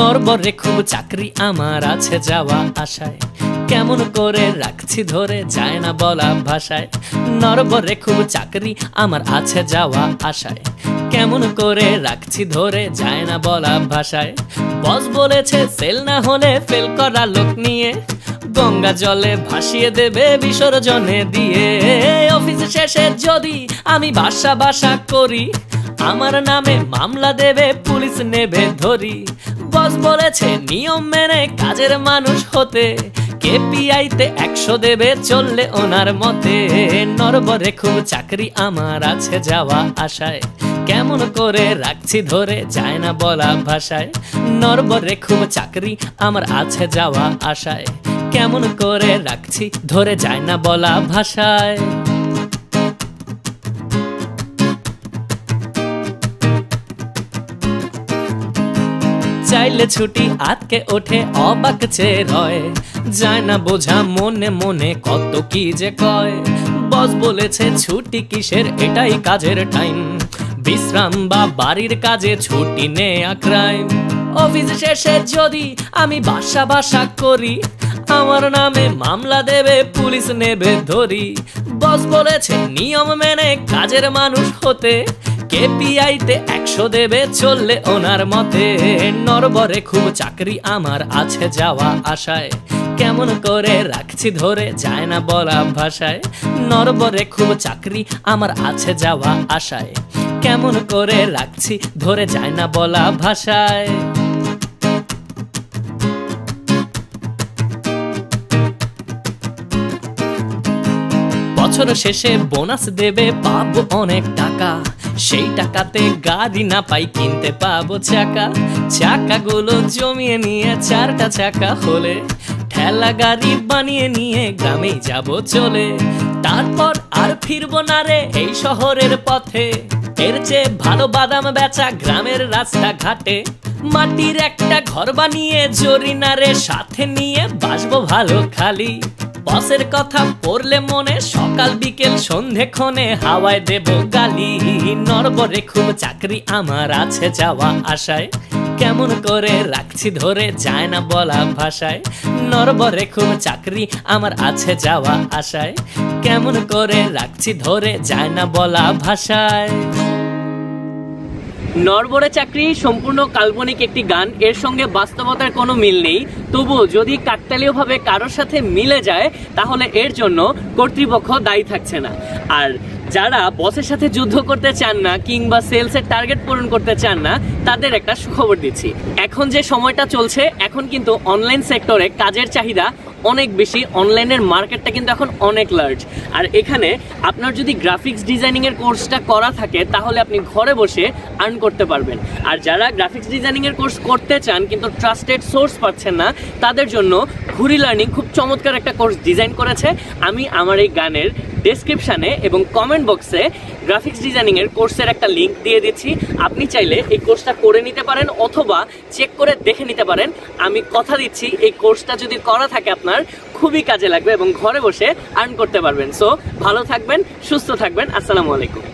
নরবরে খুব চাকরি আমার আছে যাওয়া আশায়, কেমন করে রাখছি ধরে যায় না বলা ভাষায়। নরবরে খুব চাকরি আমার আছে যাওয়া আশায়, কেমন করে রাখছি ধরে যায় না বলা ভাষায়। বস বলেছে সেল না হলে ফেল করা লোক নিয়ে গঙ্গা জলে ভাসিয়ে দেবে বিসর্জনে দিয়ে। অফিস শেষে যদি আমি বাসা করি, আমার নামে মামলা দেবে পুলিশ নেবে ধরি। বস বলেছে নিয়ম মেনে কাজের মানুষ হতে, কেপিআইতে 100 দেবে চললে ওনার মতে। নরবরে খুব চাকরি আমার আছে যাওয়া আশায়, কেমন করে রাখছি ধরে যায় না বলা ভাষায়। নরবরে খুব চাকরি আমার আছে যাওয়া আশায়, কেমন করে রাখছি ধরে যায় না বলা ভাষায়। চাইলে ছুটি আটকে ওঠে অবাক চেয়ে রয়, যায় না বোঝা মনে মনে কত কি যে কয়। বস বলেছে ছুটি কিসের, এটাই কাজের টাইম, বিশ্রাম বা বাড়ির কাজে ছুটি নেয়া ক্রাইম। অফিস শেষে যদি আমি বাসা করি, আমার নামে মামলা দেবে পুলিশ নেবে ধরি। বস বলেছে নিয়ম মেনে কাজের মানুষ হতে, কেপিআইতে 100 দেবে চললে ওনার মতে। নরবরে খুব চাকরি আমার আছে যাওয়া আশায়, কেমন করে রাখছি ধরে যায় না বলা ভাষায়। নরবরে খুব চাকরি আমার আছে যাওয়া আশায়, কেমন করে রাখছি ধরে যায় না বলা ভাষায়। বছর শেষে বোনাস দেবে পাবো অনেক টাকা, সেই টাকাতে গাড়ি না পাই কিনতে পাবো চাকা। চাকাগুলো জমিয়ে নিয়ে 4টা চাকা হলে ঠেলা গাড়ি বানিয়ে নিয়ে গ্রামেই যাব চলে। তারপর আর ফিরবো না রে এই শহরের পথে, এর চেয়ে ভালো বাদাম বেচা গ্রামের রাস্তা ঘাটে। মাটির একটা ঘর বানিয়ে জরিনারে সাথে নিয়ে বাসবো ভালো খালি। বসের কথা পড়লে মনে সকাল বিকেল সন্ধেক্ষণে হাওয়ায় দেব গালি। নরবরে খুব চাকরি আমার আছে যাওয়া আশায়, কেমন করে রাখছি ধরে যায় না বলা ভাষায়। নরবরে খুব চাকরি আমার আছে যাওয়া আশায়, কেমন করে রাখছি ধরে যায় না বলা ভাষায়। নরবরে চাকরি সম্পূর্ণ কাল্পনিক একটি গান, এর সঙ্গে বাস্তবতার কোনো মিল নেই। তবুও যদি কাকতালীয়ভাবে কারোর সাথে মিলে যায় তাহলে এর জন্য কর্তৃপক্ষ দায়ী থাকছে না। আর যারা বসের সাথে যুদ্ধ করতে চান না কিংবা সেলসের টার্গেট পূরণ করতে চান না, তাদের একটা সুখবর দিচ্ছি। এখন যে সময়টা চলছে, এখন কিন্তু অনলাইন সেক্টরে কাজের চাহিদা অনেক বেশি, অনলাইনের মার্কেটটা কিন্তু এখন অনেক লার্জ। আর এখানে আপনার যদি গ্রাফিক্স ডিজাইনিংয়ের কোর্সটা করা থাকে তাহলে আপনি ঘরে বসে আর্ন করতে পারবেন। আর যারা গ্রাফিক্স ডিজাইনিংয়ের কোর্স করতে চান কিন্তু ট্রাস্টেড সোর্স পাচ্ছেন না, তাদের জন্য ঘুরি লার্নিং খুব চমৎকার একটা কোর্স ডিজাইন করেছে। আমি আমার এই গানের ডেসক্রিপশানে এবং কমেন্ট বক্সে গ্রাফিক্স ডিজাইনিংয়ের কোর্সের একটা লিঙ্ক দিয়ে দিচ্ছি। আপনি চাইলে এই কোর্সটা করে নিতে পারেন অথবা চেক করে দেখে নিতে পারেন। আমি কথা দিচ্ছি এই কোর্সটা যদি করা থাকে আপনার খুবই কাজে লাগবে এবং ঘরে বসে আর্ন করতে পারবেন। সো ভালো থাকবেন, সুস্থ থাকবেন। আসসালামু আলাইকুম।